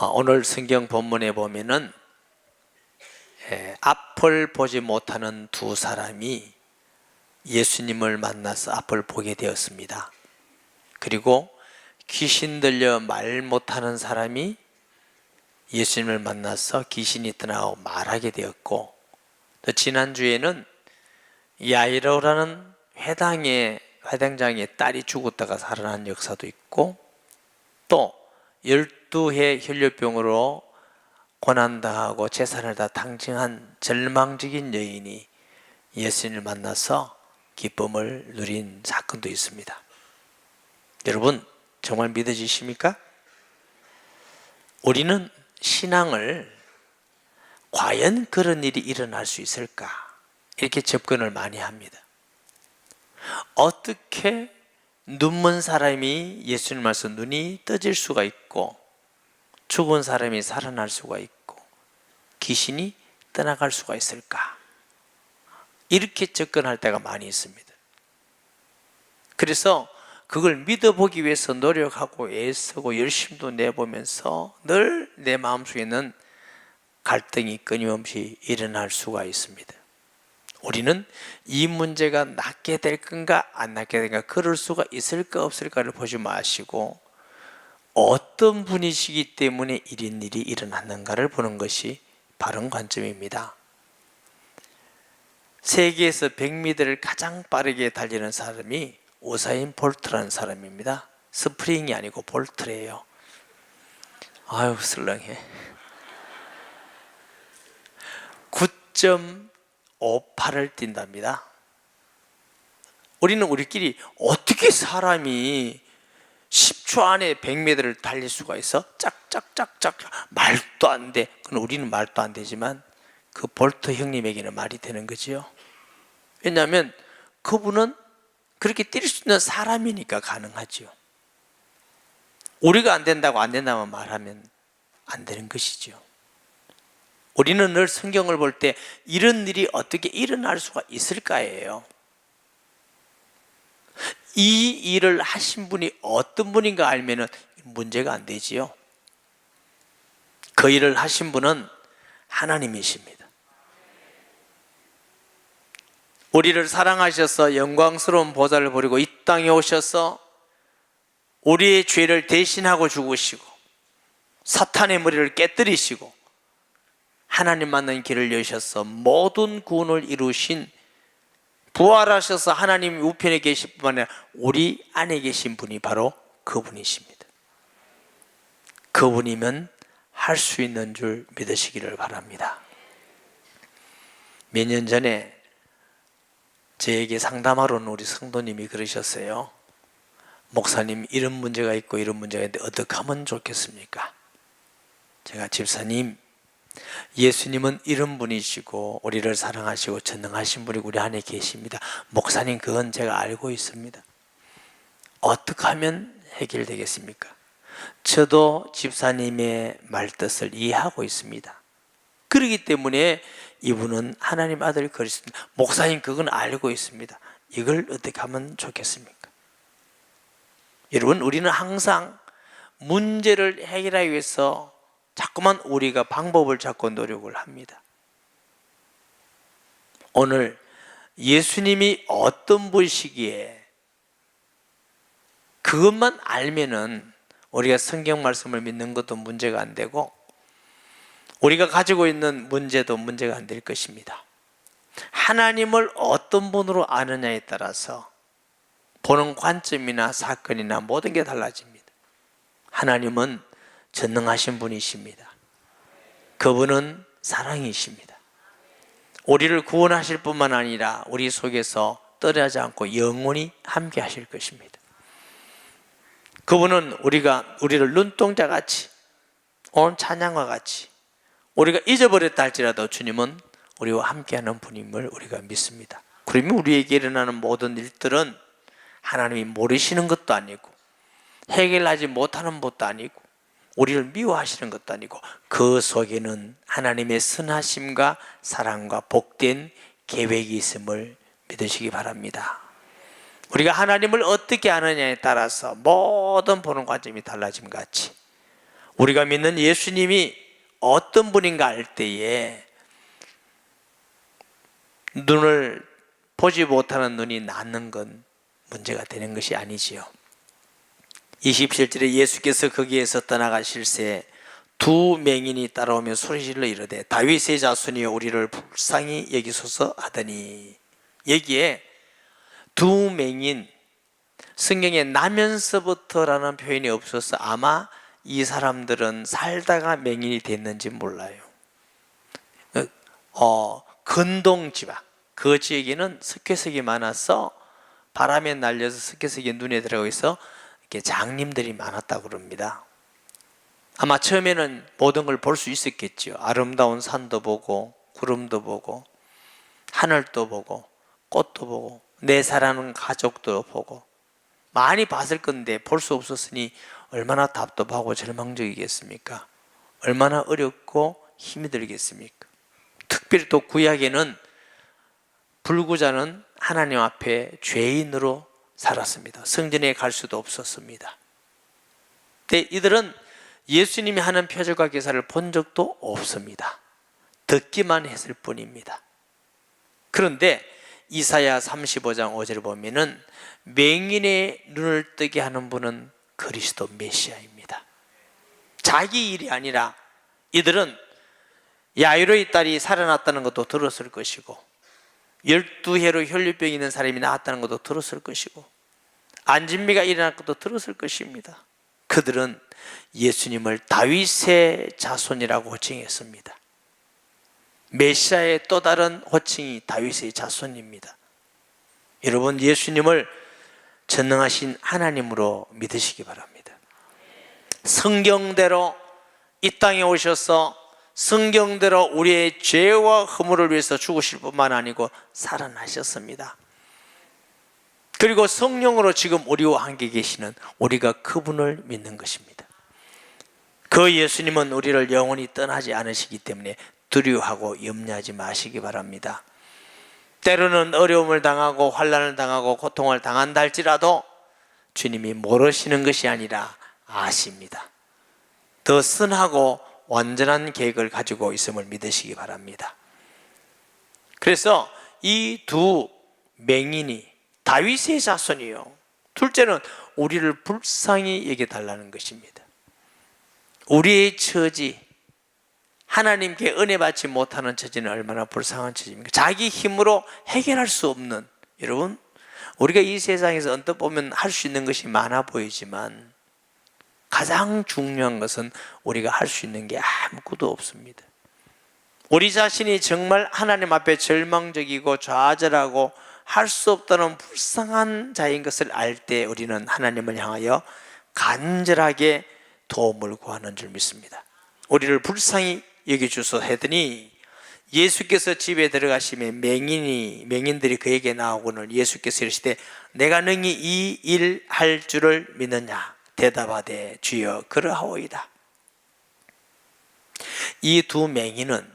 오늘 성경 본문에 보면은 앞을 보지 못하는 두 사람이 예수님을 만나서 앞을 보게 되었습니다. 그리고 귀신 들려 말 못하는 사람이 예수님을 만나서 귀신이 떠나고 말하게 되었고, 또 지난주에는 야이로라는 회당장의 딸이 죽었다가 살아난 역사도 있고, 또 12해 혈류병으로 고난당하고 재산을 다 탕진한 절망적인 여인이 예수님을 만나서 기쁨을 누린 사건도 있습니다. 여러분, 정말 믿어지십니까? 우리는 신앙을 과연 그런 일이 일어날 수 있을까? 이렇게 접근을 많이 합니다. 어떻게 눈먼 사람이 예수님 말씀 눈이 떠질 수가 있고, 죽은 사람이 살아날 수가 있고, 귀신이 떠나갈 수가 있을까? 이렇게 접근할 때가 많이 있습니다. 그래서 그걸 믿어보기 위해서 노력하고 애쓰고 열심도 내보면서 늘 내 마음속에는 갈등이 끊임없이 일어날 수가 있습니다. 우리는 이 문제가 낫게 될 건가 안 낫게 될까, 그럴 수가 있을까 없을까를 보지 마시고 어떤 분이시기 때문에 이런 일이 일어났는가를 보는 것이 바른 관점입니다. 세계에서 100m를 가장 빠르게 달리는 사람이 우사인 볼트라는 사람입니다. 스프링이 아니고 볼트래요. 아유, 슬렁해. 9.58을 뛴답니다. 우리는 우리끼리 어떻게 사람이 10초 안에 100m를 달릴 수가 있어? 짝짝짝짝, 말도 안 돼. 그럼 우리는 말도 안 되지만 그 볼트 형님에게는 말이 되는 거지요. 왜냐하면 그분은 그렇게 뛸 수 있는 사람이니까 가능하지요. 우리가 안 된다고 안 된다만 말하면 안 되는 것이죠. 우리는 늘 성경을 볼 때 이런 일이 어떻게 일어날 수가 있을까예요. 이 일을 하신 분이 어떤 분인가 알면은 문제가 안 되지요. 그 일을 하신 분은 하나님이십니다. 우리를 사랑하셔서 영광스러운 보좌를 버리고 이 땅에 오셔서 우리의 죄를 대신하고 죽으시고 사탄의 머리를 깨뜨리시고 하나님 만난 길을 여셔서 모든 구원을 이루신, 부활하셔서 하나님 우편에 계실 뿐만 아니라 우리 안에 계신 분이 바로 그분이십니다. 그분이면 할 수 있는 줄 믿으시기를 바랍니다. 몇 년 전에 저에게 상담하러 온 우리 성도님이 그러셨어요. 목사님, 이런 문제가 있고 이런 문제가 있는데 어떻게 하면 좋겠습니까? 제가, 집사님, 예수님은 이런 분이시고 우리를 사랑하시고 전능하신 분이 우리 안에 계십니다. 목사님, 그건 제가 알고 있습니다. 어떻게 하면 해결되겠습니까? 저도 집사님의 말뜻을 이해하고 있습니다. 그렇기 때문에 이분은 하나님 아들 그리스도, 목사님 그건 알고 있습니다. 이걸 어떻게 하면 좋겠습니까? 여러분, 우리는 항상 문제를 해결하기 위해서 자꾸만 우리가 방법을 찾고 노력을 합니다. 오늘 예수님이 어떤 분이시기에 그것만 알면은 우리가 성경 말씀을 믿는 것도 문제가 안 되고 우리가 가지고 있는 문제도 문제가 안 될 것입니다. 하나님을 어떤 분으로 아느냐에 따라서 보는 관점이나 사건이나 모든 게 달라집니다. 하나님은 전능하신 분이십니다. 그분은 사랑이십니다. 우리를 구원하실 뿐만 아니라 우리 속에서 떠나지 않고 영원히 함께 하실 것입니다. 그분은 우리를 눈동자같이, 오늘 찬양과 같이 우리가 잊어버렸다 할지라도 주님은 우리와 함께하는 분임을 우리가 믿습니다. 그러면 우리에게 일어나는 모든 일들은 하나님이 모르시는 것도 아니고 해결하지 못하는 것도 아니고 우리를 미워하시는 것도 아니고 그 속에는 하나님의 선하심과 사랑과 복된 계획이 있음을 믿으시기 바랍니다. 우리가 하나님을 어떻게 아느냐에 따라서 모든 보는 관점이 달라짐 같이 우리가 믿는 예수님이 어떤 분인가 알 때에 눈을 보지 못하는 눈이 낫는 건 문제가 되는 것이 아니지요. 27절에 예수께서 거기에서 떠나가실새 두 맹인이 따라오며 소리질러 이르되 다윗의 자손이여 우리를 불쌍히 여기소서 하더니, 여기에 두 맹인, 성경에 나면서부터라는 표현이 없어서 아마 이 사람들은 살다가 맹인이 됐는지 몰라요. 근동지방, 그 지역에는 석회석이 많아서 바람에 날려서 석회석이 눈에 들어가 있어 이렇게 장님들이 많았다고 그럽니다. 아마 처음에는 모든 걸 볼 수 있었겠죠. 아름다운 산도 보고 구름도 보고 하늘도 보고 꽃도 보고 내 사랑하는 가족도 보고 많이 봤을 건데 볼 수 없었으니 얼마나 답답하고 절망적이겠습니까? 얼마나 어렵고 힘이 들겠습니까? 특별히 또 구약에는 불구자는 하나님 앞에 죄인으로 살았습니다. 성전에 갈 수도 없었습니다. 근데 이들은 예수님이 하는 표적과 기사를 본 적도 없습니다. 듣기만 했을 뿐입니다. 그런데 이사야 35장 5절을 보면은 맹인의 눈을 뜨게 하는 분은 그리스도 메시아입니다. 자기 일이 아니라 이들은 야이로의 딸이 살아났다는 것도 들었을 것이고 12해로 혈류병이 있는 사람이 나았다는 것도 들었을 것이고 안진미가 일어날 것도 들었을 것입니다. 그들은 예수님을 다윗의 자손이라고 호칭했습니다. 메시아의 또 다른 호칭이 다윗의 자손입니다. 여러분, 예수님을 전능하신 하나님으로 믿으시기 바랍니다. 성경대로 이 땅에 오셔서 성경대로 우리의 죄와 허물을 위해서 죽으실 뿐만 아니고 살아나셨습니다. 그리고 성령으로 지금 우리와 함께 계시는 우리가 그분을 믿는 것입니다. 그 예수님은 우리를 영원히 떠나지 않으시기 때문에 두려워하고 염려하지 마시기 바랍니다. 때로는 어려움을 당하고 환난을 당하고 고통을 당한다 할지라도 주님이 모르시는 것이 아니라 아십니다. 더 선하고 완전한 계획을 가지고 있음을 믿으시기 바랍니다. 그래서 이 두 맹인이 다윗의 자손이요, 둘째는 우리를 불쌍히 여겨달라는 것입니다. 우리의 처지, 하나님께 은혜 받지 못하는 처지는 얼마나 불쌍한 처지입니까? 자기 힘으로 해결할 수 없는, 여러분, 우리가 이 세상에서 언뜻 보면 할 수 있는 것이 많아 보이지만 가장 중요한 것은 우리가 할 수 있는 게 아무것도 없습니다. 우리 자신이 정말 하나님 앞에 절망적이고 좌절하고 할 수 없다는 불쌍한 자인 것을 알 때 우리는 하나님을 향하여 간절하게 도움을 구하는 줄 믿습니다. 우리를 불쌍히 여겨주소 하더니 예수께서 집에 들어가시면 맹인들이 그에게 나오고는 예수께서 이르시되 내가 능히 이 일 할 줄을 믿느냐? 대답하되 주여 그러하오이다. 이 두 맹인은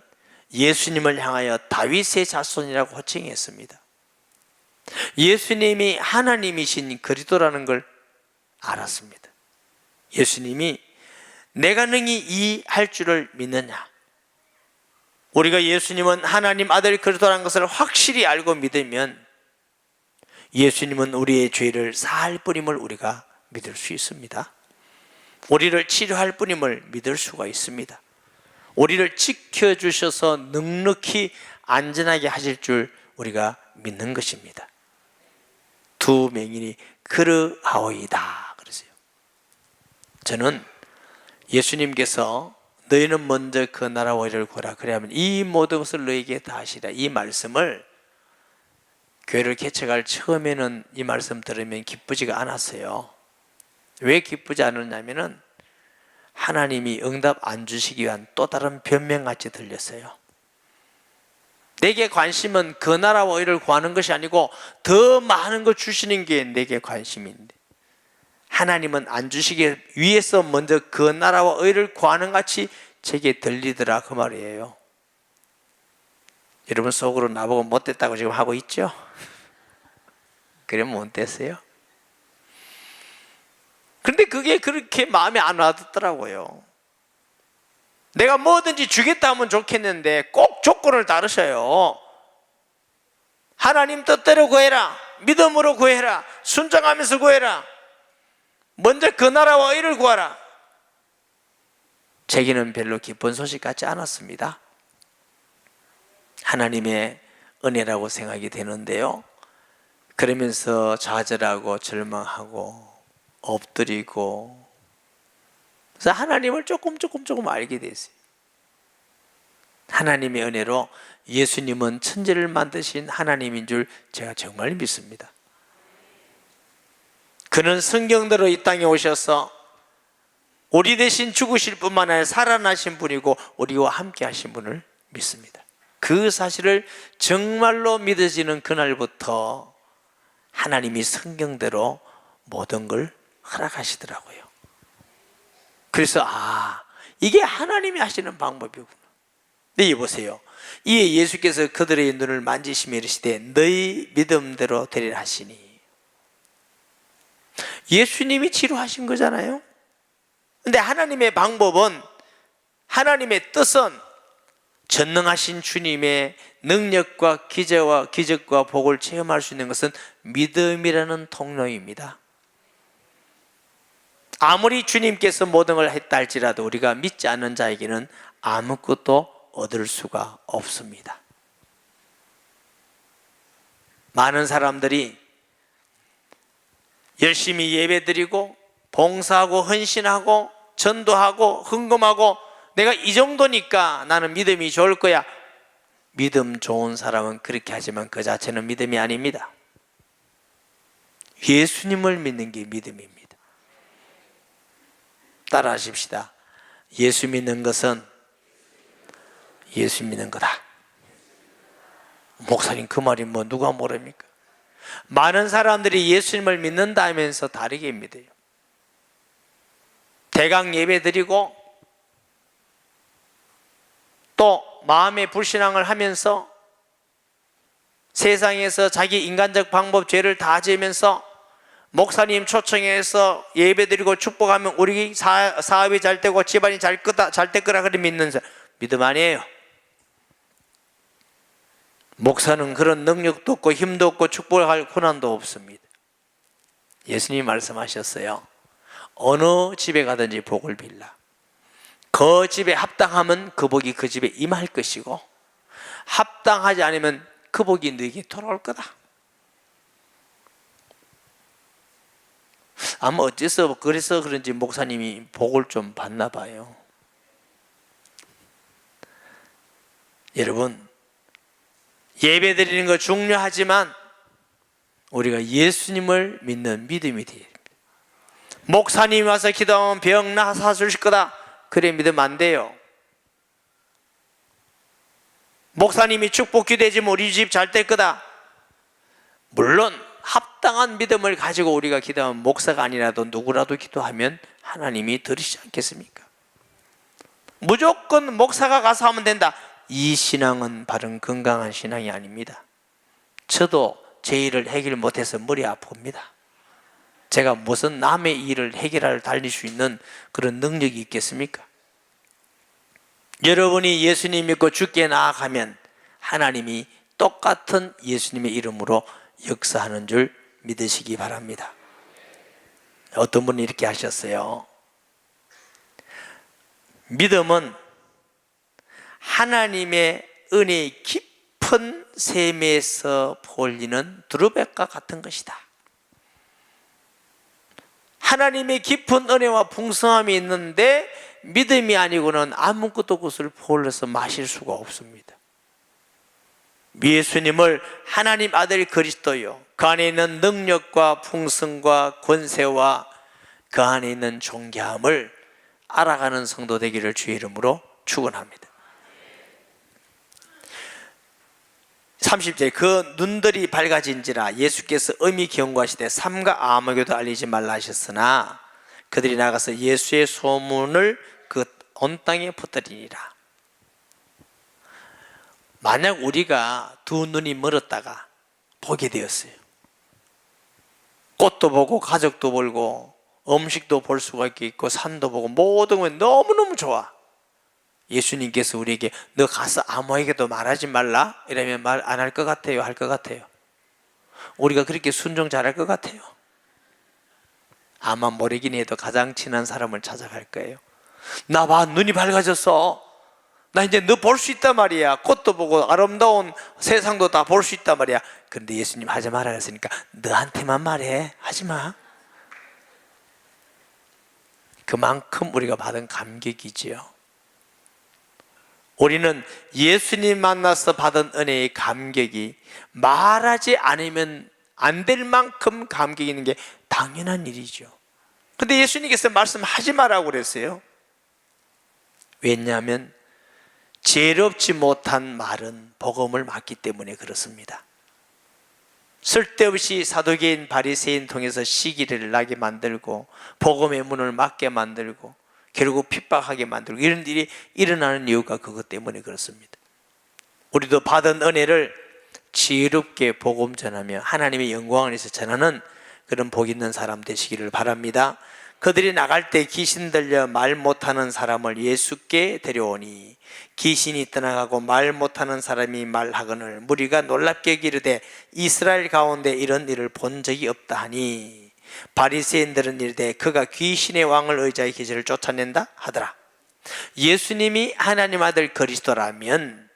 예수님을 향하여 다윗의 자손이라고 호칭했습니다. 예수님이 하나님이신 그리스도라는 걸 알았습니다. 예수님이 내가 능히 이 할 줄을 믿느냐? 우리가 예수님은 하나님 아들 그리스도라는 것을 확실히 알고 믿으면 예수님은 우리의 죄를 사할 뿐임을 우리가 믿을 수 있습니다. 우리를 치료할 뿐임을 믿을 수가 있습니다. 우리를 지켜주셔서 넉넉히 안전하게 하실 줄 우리가 믿는 것입니다. 두 맹인이 그러하오이다 그러세요. 저는 예수님께서 너희는 먼저 그 나라와 의를 구하라 그래야만 이 모든 것을 너희에게 다 하시라, 이 말씀을 교회를 개척할 처음에는 이 말씀 들으면 기쁘지가 않았어요. 왜 기쁘지 않았냐면은 하나님이 응답 안 주시기 위한 또 다른 변명같이 들렸어요. 내게 관심은 그 나라와 의를 구하는 것이 아니고 더 많은 것 주시는 게 내게 관심인데 하나님은 안 주시기 위해서 먼저 그 나라와 의를 구하는 같이 제게 들리더라 그 말이에요. 여러분 속으로 나보고 못됐다고 지금 하고 있죠? 그러면 못됐어요? 그런데 그게 그렇게 마음에 안 와닿더라고요. 내가 뭐든지 주겠다 하면 좋겠는데 꼭 조건을 따르셔요. 하나님 뜻대로 구해라, 믿음으로 구해라, 순종하면서 구해라, 먼저 그 나라와 의를 구하라. 제게는 별로 기쁜 소식 같지 않았습니다. 하나님의 은혜라고 생각이 되는데요, 그러면서 좌절하고 절망하고 엎드리고, 그래서 하나님을 조금 알게 됐어요. 하나님의 은혜로 예수님은 천지를 만드신 하나님인 줄 제가 정말 믿습니다. 그는 성경대로 이 땅에 오셔서 우리 대신 죽으실 뿐만 아니라 살아나신 분이고 우리와 함께 하신 분을 믿습니다. 그 사실을 정말로 믿어지는 그날부터 하나님이 성경대로 모든 걸 허락하시더라고요. 그래서 이게 하나님이 하시는 방법이구나. 네, 보세요. 이에 예수께서 그들의 눈을 만지시며 이르시되 너희 믿음대로 되리라 하시니. 예수님이 치료하신 거잖아요. 근데 하나님의 방법은, 하나님의 뜻은 전능하신 주님의 능력과 기적과 복을 체험할 수 있는 것은 믿음이라는 통로입니다. 아무리 주님께서 모든 걸 했다 할지라도 우리가 믿지 않는 자에게는 아무것도 얻을 수가 없습니다. 많은 사람들이 열심히 예배드리고 봉사하고 헌신하고 전도하고 헌금하고 내가 이 정도니까 나는 믿음이 좋을 거야. 믿음 좋은 사람은 그렇게 하지만 그 자체는 믿음이 아닙니다. 예수님을 믿는 게 믿음입니다. 따라 하십시다. 예수 믿는 것은 예수 믿는 거다. 목사님 그 말이 뭐 누가 모릅니까? 많은 사람들이 예수님을 믿는다 하면서 다르게 믿어요. 대강 예배 드리고 또 마음의 불신앙을 하면서 세상에서 자기 인간적 방법 죄를 다 지으면서 목사님 초청해서 예배 드리고 축복하면 우리 사업이 잘 되고 집안이 잘 될 거라 그래 믿는 사람, 믿음 아니에요. 목사는 그런 능력도 없고 힘도 없고 축복을 할 권한도 없습니다. 예수님이 말씀하셨어요. 어느 집에 가든지 복을 빌라. 그 집에 합당하면 그 복이 그 집에 임할 것이고 합당하지 않으면 그 복이 너에게 돌아올 거다. 아마 어째서 그래서 그런지 목사님이 복을 좀 받나 봐요. 여러분, 예배 드리는 거 중요하지만 우리가 예수님을 믿는 믿음이 돼야 됩니다. 목사님이 와서 기도하면 병 나사 주실 거다, 그래 믿으면 안 돼요. 목사님이 축복 기도해주면 우리 집 잘 될 거다. 물론 합당한 믿음을 가지고 우리가 기도하면 목사가 아니라도 누구라도 기도하면 하나님이 들으시지 않겠습니까? 무조건 목사가 가서 하면 된다, 이 신앙은 바른 건강한 신앙이 아닙니다. 저도 제 일을 해결 못해서 머리 아픕니다. 제가 무슨 남의 일을 해결할 달릴 수 있는 그런 능력이 있겠습니까? 여러분이 예수님 믿고 주께 나아가면 하나님이 똑같은 예수님의 이름으로 역사하는 줄 믿으시기 바랍니다. 어떤 분이 이렇게 하셨어요. 믿음은 하나님의 은혜의 깊은 샘에서 보이는 두루백과 같은 것이다. 하나님의 깊은 은혜와 풍성함이 있는데 믿음이 아니고는 아무것도 그것을 보일러서 마실 수가 없습니다. 예수님을 하나님 아들 그리스도요, 그 안에 있는 능력과 풍성과 권세와 그 안에 있는 존귀함을 알아가는 성도 되기를 주의 이름으로 축원합니다. 30절, 그 눈들이 밝아진지라 예수께서 음히 경고하시되 삼가 아무에게도 알리지 말라 하셨으나 그들이 나가서 예수의 소문을 그 온 땅에 퍼뜨리니라. 만약 우리가 두 눈이 멀었다가 보게 되었어요. 꽃도 보고 가족도 보고 음식도 볼 수가 있고 산도 보고 모든 건 너무너무 좋아. 예수님께서 우리에게 너 가서 아무에게도 말하지 말라 이러면 말 안 할 것 같아요? 할 것 같아요? 우리가 그렇게 순종 잘할 것 같아요? 아마 모르긴 해도 가장 친한 사람을 찾아갈 거예요. 나 봐, 눈이 밝아졌어. 나 이제 너 볼 수 있단 말이야. 꽃도 보고 아름다운 세상도 다 볼 수 있단 말이야. 그런데 예수님 하지 말라 했으니까 너한테만 말해. 하지 마. 그만큼 우리가 받은 감격이지요. 우리는 예수님 만나서 받은 은혜의 감격이 말하지 않으면 안 될 만큼 감격이 있는 게 당연한 일이죠. 근데 예수님께서 말씀하지 말라고 그랬어요. 왜냐하면 지혜롭지 못한 말은 복음을 막기 때문에 그렇습니다. 쓸데없이 사두개인 바리새인 통해서 시기를 나게 만들고 복음의 문을 막게 만들고 결국 핍박하게 만들고 이런 일이 일어나는 이유가 그것 때문에 그렇습니다. 우리도 받은 은혜를 지혜롭게 복음 전하며 하나님의 영광을 위해서 전하는 그런 복 있는 사람 되시기를 바랍니다. 그들이 나갈 때 귀신 들려 말 못하는 사람을 예수께 데려오니 귀신이 떠나가고 말 못하는 사람이 말하거늘 무리가 놀랍게 여기르되 이스라엘 가운데 이런 일을 본 적이 없다 하니 바리새인들은 이르되 그가 귀신의 왕을 의지하여 귀신을 쫓아낸다 하더라. 예수님이 하나님 아들 그리스도라면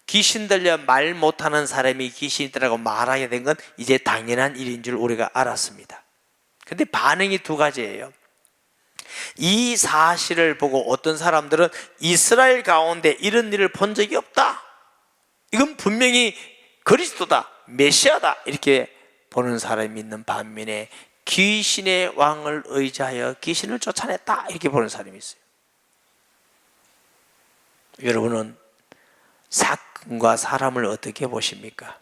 귀신 들려 말 못하는 사람이 귀신이 떠나고 말하게 된 건 이제 당연한 일인 줄 우리가 알았습니다. 근데 반응이 두 가지예요. 이 사실을 보고 어떤 사람들은 이스라엘 가운데 이런 일을 본 적이 없다, 이건 분명히 그리스도다, 메시아다, 이렇게 보는 사람이 있는 반면에 귀신의 왕을 의지하여 귀신을 쫓아냈다, 이렇게 보는 사람이 있어요. 여러분은 사건과 사람을 어떻게 보십니까?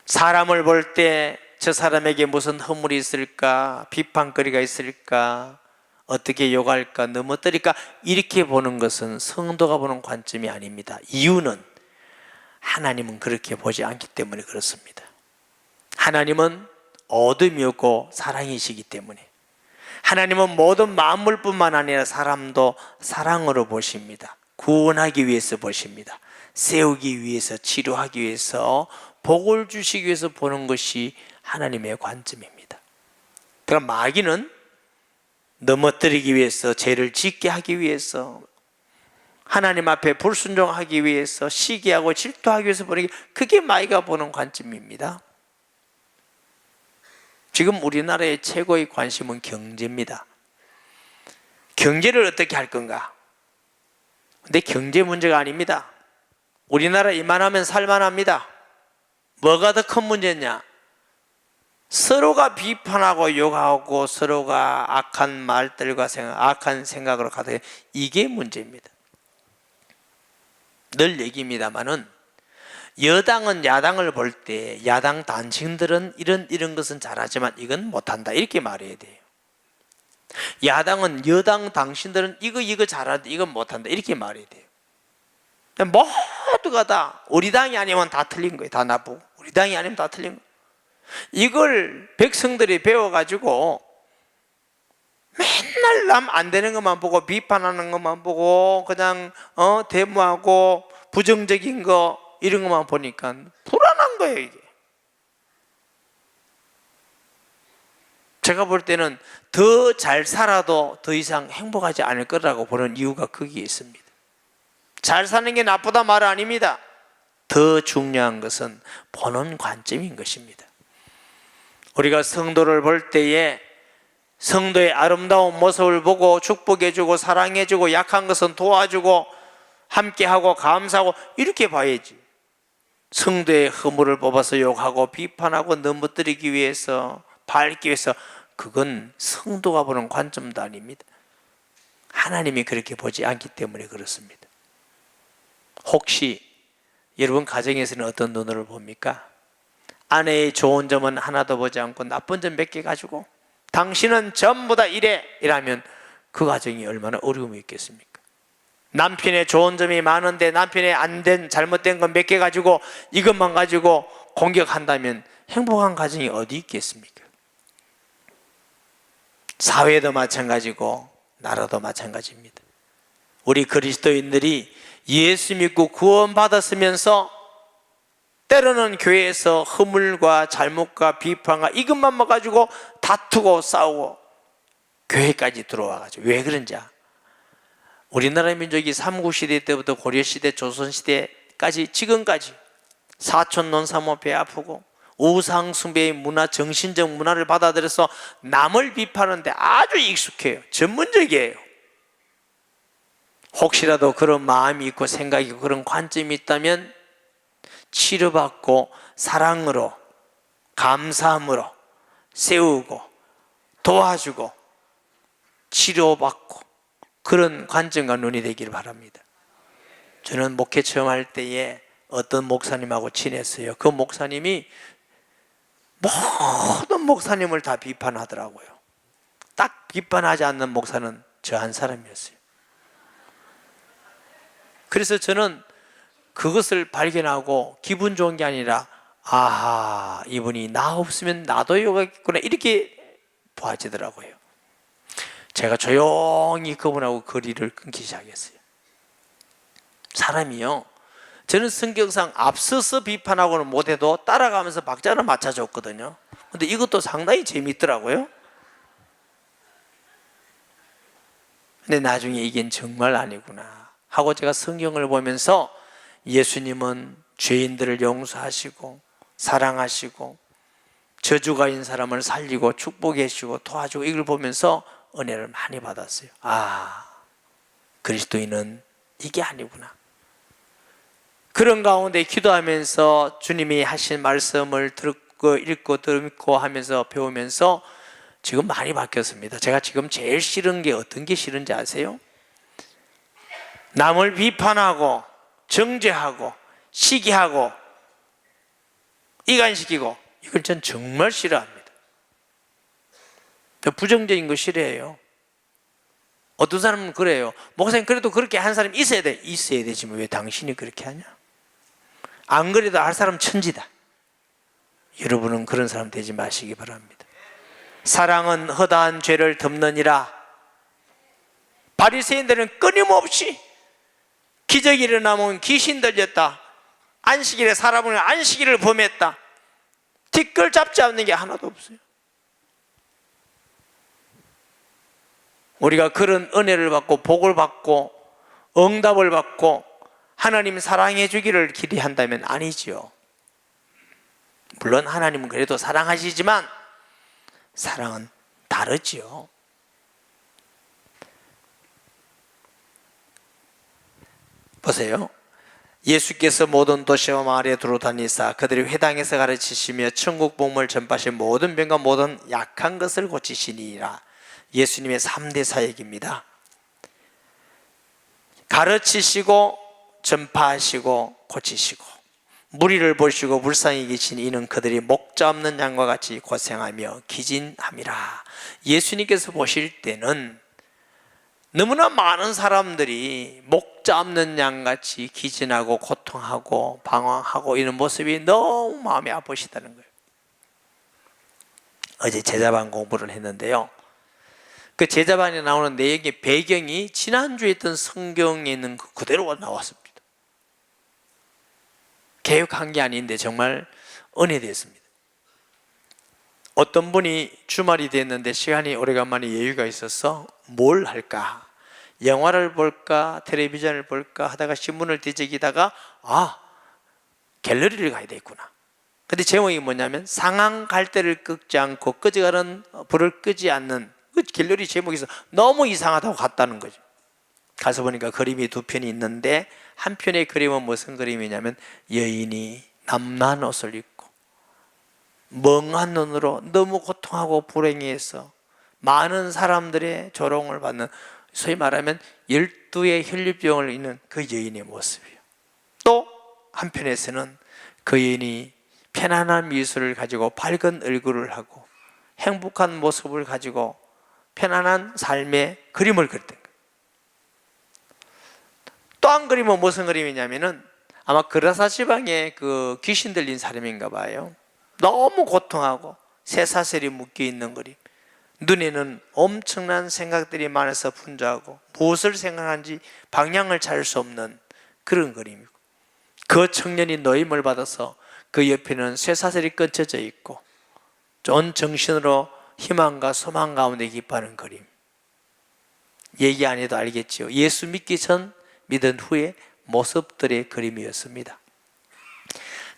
사람을 볼 때 저 사람에게 무슨 허물이 있을까? 비판거리가 있을까? 어떻게 욕할까? 넘어뜨릴까? 이렇게 보는 것은 성도가 보는 관점이 아닙니다. 이유는 하나님은 그렇게 보지 않기 때문에 그렇습니다. 하나님은 어둠이 없고 사랑이시기 때문에, 하나님은 모든 만물뿐만 아니라 사람도 사랑으로 보십니다. 구원하기 위해서 보십니다. 세우기 위해서, 치료하기 위해서, 복을 주시기 위해서 보는 것이 하나님의 관점입니다. 그러니까 마귀는 넘어뜨리기 위해서, 죄를 짓게 하기 위해서, 하나님 앞에 불순종하기 위해서, 시기하고 질투하기 위해서 보는 게, 그게 마귀가 보는 관점입니다. 지금 우리나라의 최고의 관심은 경제입니다. 경제를 어떻게 할 건가? 근데 경제 문제가 아닙니다. 우리나라 이만하면 살만합니다. 뭐가 더 큰 문제냐? 서로가 비판하고 욕하고 서로가 악한 말들과 악한 생각으로 가득해, 이게 문제입니다. 늘 얘기입니다마는 여당은 야당을 볼 때 야당 단신들은 이런 것은 잘하지만 이건 못한다, 이렇게 말해야 돼요. 야당은 여당 당신들은 이거 잘하는데 이건 못한다, 이렇게 말해야 돼요. 모두가 다 우리 당이 아니면 다 틀린 거예요. 다 나쁘고 우리 당이 아니면 다 틀린 거예요. 이걸 백성들이 배워가지고 맨날 남 안 되는 것만 보고 비판하는 것만 보고 그냥 데모하고 부정적인 거 이런 것만 보니까 불안한 거예요. 이게 제가 볼 때는 더 잘 살아도 더 이상 행복하지 않을 거라고 보는 이유가 거기에 있습니다. 잘 사는 게 나쁘다 말 아닙니다. 더 중요한 것은 보는 관점인 것입니다. 우리가 성도를 볼 때에 성도의 아름다운 모습을 보고 축복해주고 사랑해주고 약한 것은 도와주고 함께하고 감사하고 이렇게 봐야지. 성도의 허물을 뽑아서 욕하고 비판하고 넘어뜨리기 위해서, 밟기 위해서, 그건 성도가 보는 관점도 아닙니다. 하나님이 그렇게 보지 않기 때문에 그렇습니다. 혹시 여러분 가정에서는 어떤 눈으로 봅니까? 아내의 좋은 점은 하나도 보지 않고 나쁜 점 몇 개 가지고 당신은 전부 다 이래, 이라면 그 가정이 얼마나 어려움이 있겠습니까? 남편의 좋은 점이 많은데 남편의 안 된 잘못된 건 몇 개 가지고 이것만 가지고 공격한다면 행복한 가정이 어디 있겠습니까? 사회도 마찬가지고 나라도 마찬가지입니다. 우리 그리스도인들이 예수 믿고 구원받았으면서 때로는 교회에서 허물과 잘못과 비판과 이것만 가지고 다투고 싸우고 교회까지 들어와가지고 왜 그런지, 우리나라 민족이 삼국시대 때부터 고려시대 조선시대까지 지금까지 사촌 논사모 배 아프고 우상숭배의 문화, 정신적 문화를 받아들여서 남을 비판하는데 아주 익숙해요. 전문적이에요. 혹시라도 그런 마음이 있고 생각이 있고 그런 관점이 있다면 치료받고 사랑으로 감사함으로 세우고 도와주고 치료받고 그런 관점과 눈이 되기를 바랍니다. 저는 목회 처음 할 때에 어떤 목사님하고 친했어요. 그 목사님이 모든 목사님을 다 비판하더라고요. 딱 비판하지 않는 목사는 저 한 사람이었어요. 그래서 저는 그것을 발견하고 기분 좋은 게 아니라, 아하, 이분이 나 없으면 나도 요겠구나, 이렇게 보아지더라고요. 제가 조용히 그분하고 거리를 끊기 시작했어요. 사람이요, 저는 성경상 앞서서 비판하고는 못해도 따라가면서 박자를 맞춰줬거든요. 근데 이것도 상당히 재밌더라고요. 근데 나중에 이게 정말 아니구나 하고 제가 성경을 보면서 예수님은 죄인들을 용서하시고 사랑하시고 저주가 있는 사람을 살리고 축복해 주시고 도와주고, 이걸 보면서 은혜를 많이 받았어요. 아, 그리스도인은 이게 아니구나. 그런 가운데 기도하면서 주님이 하신 말씀을 읽고 하면서 배우면서 지금 많이 바뀌었습니다. 제가 지금 제일 싫은 게 어떤 게 싫은지 아세요? 남을 비판하고 정죄하고 시기하고 이간시키고, 이걸 전 정말 싫어합니다. 부정적인 거 싫어해요. 어떤 사람은 그래요. 목사님, 그래도 그렇게 한 사람이 있어야 돼. 있어야 되지만 왜 당신이 그렇게 하냐? 안 그래도 할 사람 천지다. 여러분은 그런 사람 되지 마시기 바랍니다. 사랑은 허다한 죄를 덮느니라. 바리새인들은 끊임없이 기적이 일어나면 귀신 들렸다, 안식일에 사람을 안식일을 범했다, 뒷걸 잡지 않는 게 하나도 없어요. 우리가 그런 은혜를 받고 복을 받고 응답을 받고 하나님 사랑해 주기를 기대한다면 아니지요. 물론 하나님은 그래도 사랑하시지만 사랑은 다르지요. 보세요. 예수께서 모든 도시와 마을에 두루 다니사 그들이 회당에서 가르치시며 천국 복음을 전파하신 모든 병과 모든 약한 것을 고치시니라. 예수님의 3대 사역입니다. 가르치시고 전파하시고 고치시고, 무리를 보시고 불쌍히 계신 이는 그들이 목자 없는 양과 같이 고생하며 기진함이라. 예수님께서 보실 때는 너무나 많은 사람들이 목자 없는 양같이 기진하고 고통하고 방황하고 이런 모습이 너무 마음이 아프시다는 거예요. 어제 제자반 공부를 했는데요, 그 제자반에 나오는 내용의 배경이 지난주에 있던 성경에 있는 그 그대로 나왔습니다. 개혁한 게 아닌데 정말 은혜됐습니다. 어떤 분이 주말이 됐는데 시간이 오래간만에 여유가 있어서 뭘 할까? 영화를 볼까? 텔레비전을 볼까? 하다가 신문을 뒤적이다가 갤러리를 가야 되겠구나. 근데 제목이 뭐냐면 상한 갈대를 끄지 않고 꺼져가는 불을 끄지 않는, 그 갤러리 제목에서 너무 이상하다고 갔다는 거죠. 가서 보니까 그림이 두 편이 있는데 한 편의 그림은 무슨 그림이냐면 여인이 남난 옷을 입고 멍한 눈으로 너무 고통하고 불행해서 많은 사람들의 조롱을 받는, 소위 말하면 12의 혈류병을 있는 그 여인의 모습이에요. 또 한편에서는 그 여인이 편안한 미소를 가지고 밝은 얼굴을 하고 행복한 모습을 가지고 편안한 삶의 그림을 그렸던 거예요. 또 한 그림은 무슨 그림이냐면은 아마 그라사 지방에 그 귀신 들린 사람인가 봐요. 너무 고통하고 쇠사슬이 묶여 있는 그림, 눈에는 엄청난 생각들이 많아서 분주하고 무엇을 생각하는지 방향을 찾을 수 없는 그런 그림이고, 그 청년이 노임을 받아서 그 옆에는 쇠사슬이 끊쳐져 있고 온 정신으로 희망과 소망 가운데 기뻐하는 그림. 얘기 안 해도 알겠지요. 예수 믿기 전, 믿은 후의 모습들의 그림이었습니다.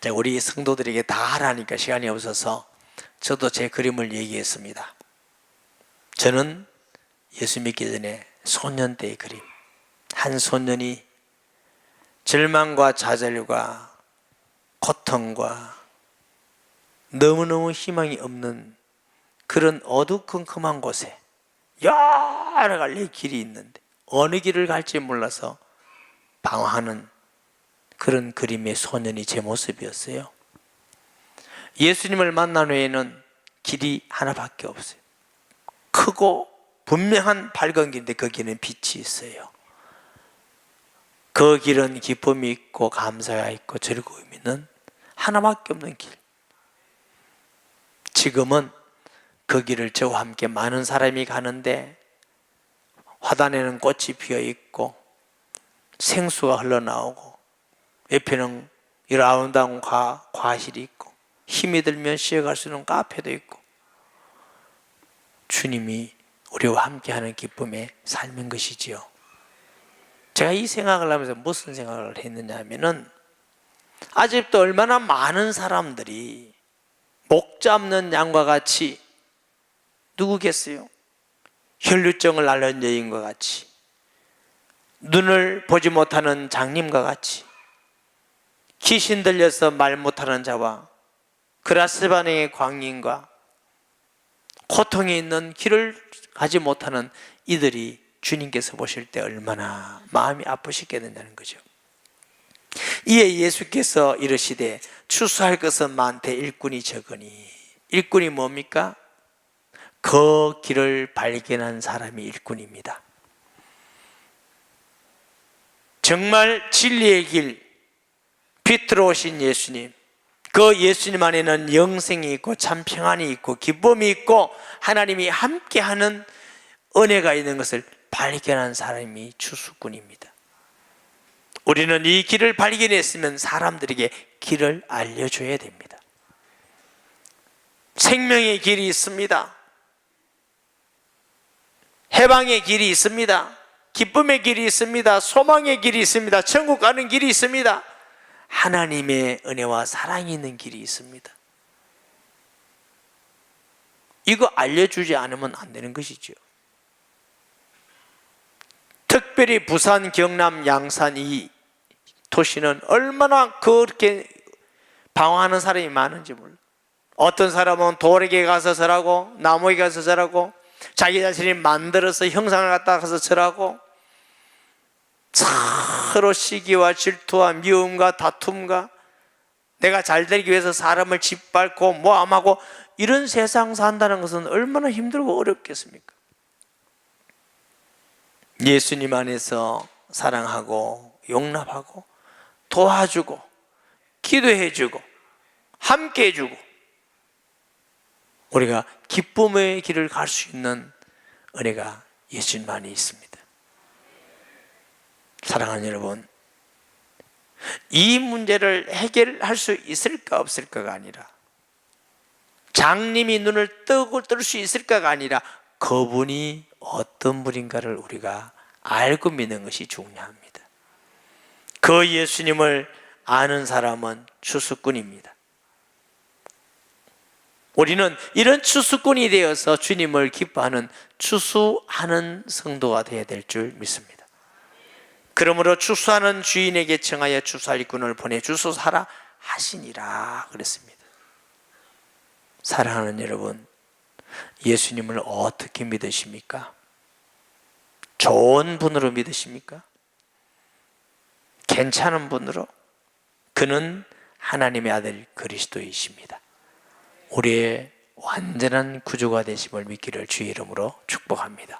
자, 우리 성도들에게 다 하라니까 시간이 없어서 저도 제 그림을 얘기했습니다. 저는 예수 믿기 전에 소년 때의 그림, 한 소년이 절망과 좌절과 고통과 너무너무 희망이 없는 그런 어두컴컴한 곳에 여러 갈래 길이 있는데 어느 길을 갈지 몰라서 방황하는 그런 그림의 소년이 제 모습이었어요. 예수님을 만난 후에는 길이 하나밖에 없어요. 크고 분명한 밝은 길인데 거기는 빛이 있어요. 그 길은 기쁨이 있고 감사가 있고 즐거움이 있는 하나밖에 없는 길. 지금은 그 길을 저와 함께 많은 사람이 가는데 화단에는 꽃이 피어 있고 생수가 흘러나오고 옆에는 여러 아름다운 과실이 있고 힘이 들면 쉬어갈 수 있는 카페도 있고, 주님이 우리와 함께하는 기쁨의 삶인 것이지요. 제가 이 생각을 하면서 무슨 생각을 했느냐 하면은, 아직도 얼마나 많은 사람들이 목 잡는 양과 같이, 누구겠어요? 혈루증을 앓는 여인과 같이, 눈을 보지 못하는 장님과 같이, 귀신 들려서 말 못하는 자와 그라스바네의 광인과 고통이 있는 길을 가지 못하는 이들이 주님께서 보실 때 얼마나 마음이 아프시겠느냐는 거죠. 이에 예수께서 이르시되 추수할 것은 많되 일꾼이 적으니. 일꾼이 뭡니까? 그 길을 발견한 사람이 일꾼입니다. 정말 진리의 길, 빛으로 오신 예수님, 그 예수님 안에는 영생이 있고 참 평안이 있고 기쁨이 있고 하나님이 함께하는 은혜가 있는 것을 발견한 사람이 추수꾼입니다. 우리는 이 길을 발견했으면 사람들에게 길을 알려줘야 됩니다. 생명의 길이 있습니다. 해방의 길이 있습니다. 기쁨의 길이 있습니다. 소망의 길이 있습니다. 천국 가는 길이 있습니다. 하나님의 은혜와 사랑이 있는 길이 있습니다. 이거 알려주지 않으면 안 되는 것이죠. 특별히 부산, 경남, 양산 이 도시는 얼마나 그렇게 방황하는 사람이 많은지 몰라요. 어떤 사람은 돌에게 가서 절하고 나무에 가서 절하고 자기 자신이 만들어서 형상을 갖다 가서 절하고 서로 시기와 질투와 미움과 다툼과 내가 잘 되기 위해서 사람을 짓밟고 모함하고 이런 세상 산다는 것은 얼마나 힘들고 어렵겠습니까? 예수님 안에서 사랑하고 용납하고 도와주고 기도해주고 함께해주고 우리가 기쁨의 길을 갈 수 있는 은혜가 예수님만이 있습니다. 사랑하는 여러분, 이 문제를 해결할 수 있을까 없을까가 아니라, 장님이 눈을 뜰 수 있을까가 아니라 그분이 어떤 분인가를 우리가 알고 믿는 것이 중요합니다. 그 예수님을 아는 사람은 추수꾼입니다. 우리는 이런 추수꾼이 되어서 주님을 기뻐하는 추수하는 성도가 되어야 될 줄 믿습니다. 그러므로 추수하는 주인에게 청하여 추수할 일꾼을 보내 주소하라 하시니라 그랬습니다. 사랑하는 여러분, 예수님을 어떻게 믿으십니까? 좋은 분으로 믿으십니까? 괜찮은 분으로? 그는 하나님의 아들 그리스도이십니다. 우리의 완전한 구주가 되심을 믿기를 주의 이름으로 축복합니다.